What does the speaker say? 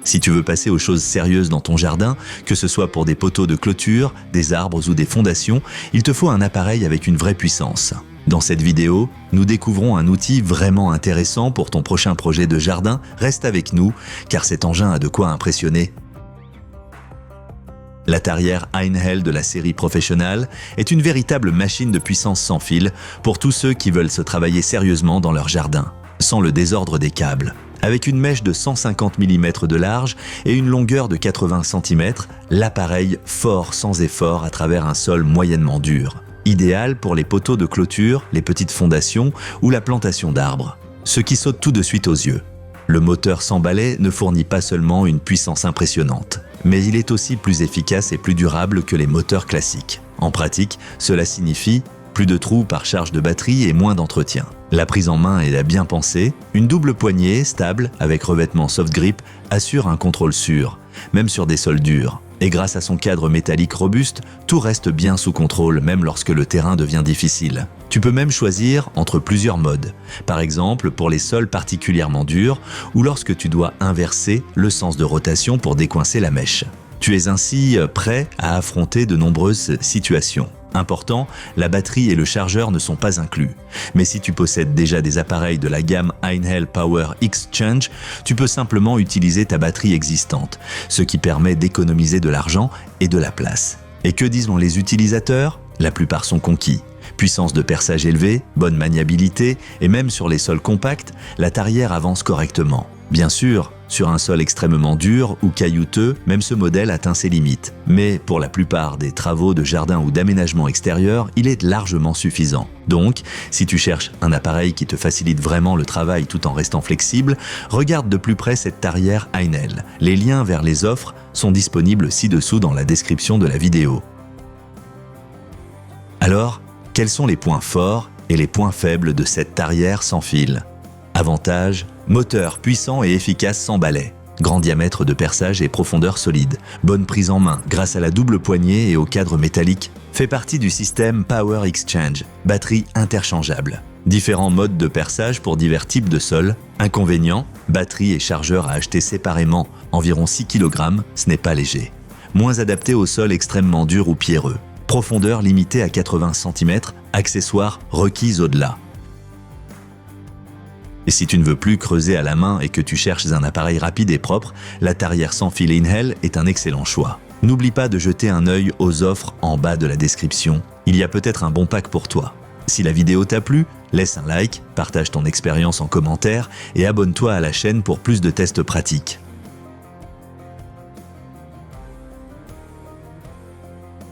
Si tu veux passer aux choses sérieuses dans ton jardin, que ce soit pour des poteaux de clôture, des arbres ou des fondations, il te faut un appareil avec une vraie puissance. Dans cette vidéo, nous découvrons un outil vraiment intéressant pour ton prochain projet de jardin. Reste avec nous, car cet engin a de quoi impressionner. La tarière Einhell de la série Professional est une véritable machine de puissance sans fil pour tous ceux qui veulent se travailler sérieusement dans leur jardin, sans le désordre des câbles. Avec une mèche de 150 mm de large et une longueur de 80 cm, l'appareil fort sans effort à travers un sol moyennement dur. Idéal pour les poteaux de clôture, les petites fondations ou la plantation d'arbres. Ce qui saute tout de suite aux yeux. Le moteur sans balai ne fournit pas seulement une puissance impressionnante, mais il est aussi plus efficace et plus durable que les moteurs classiques. En pratique, cela signifie plus de trous par charge de batterie et moins d'entretien. La prise en main est bien pensée, une double poignée stable avec revêtement soft grip assure un contrôle sûr, même sur des sols durs. Et grâce à son cadre métallique robuste, tout reste bien sous contrôle même lorsque le terrain devient difficile. Tu peux même choisir entre plusieurs modes, par exemple pour les sols particulièrement durs ou lorsque tu dois inverser le sens de rotation pour décoincer la mèche. Tu es ainsi prêt à affronter de nombreuses situations. Important, la batterie et le chargeur ne sont pas inclus. Mais si tu possèdes déjà des appareils de la gamme Einhell Power Exchange, tu peux simplement utiliser ta batterie existante, ce qui permet d'économiser de l'argent et de la place. Et que disent les utilisateurs? La plupart sont conquis. Puissance de perçage élevée, bonne maniabilité et même sur les sols compacts, la tarière avance correctement. Bien sûr, sur un sol extrêmement dur ou caillouteux, même ce modèle atteint ses limites. Mais pour la plupart des travaux de jardin ou d'aménagement extérieur, il est largement suffisant. Donc, si tu cherches un appareil qui te facilite vraiment le travail tout en restant flexible, regarde de plus près cette tarière Einhell. Les liens vers les offres sont disponibles ci-dessous dans la description de la vidéo. Alors, quels sont les points forts et les points faibles de cette tarière sans fil? Avantages: moteur puissant et efficace sans balai. Grand diamètre de perçage et profondeur solide. Bonne prise en main grâce à la double poignée et au cadre métallique. Fait partie du système Power Exchange. Batterie interchangeable. Différents modes de perçage pour divers types de sols. Inconvénients: batterie et chargeur à acheter séparément. Environ 6 kg, ce n'est pas léger. Moins adapté aux sols extrêmement durs ou pierreux. Profondeur limitée à 80 cm. Accessoires requis au-delà. Et si tu ne veux plus creuser à la main et que tu cherches un appareil rapide et propre, la tarière sans fil Einhell est un excellent choix. N'oublie pas de jeter un œil aux offres en bas de la description. Il y a peut-être un bon pack pour toi. Si la vidéo t'a plu, laisse un like, partage ton expérience en commentaire et abonne-toi à la chaîne pour plus de tests pratiques.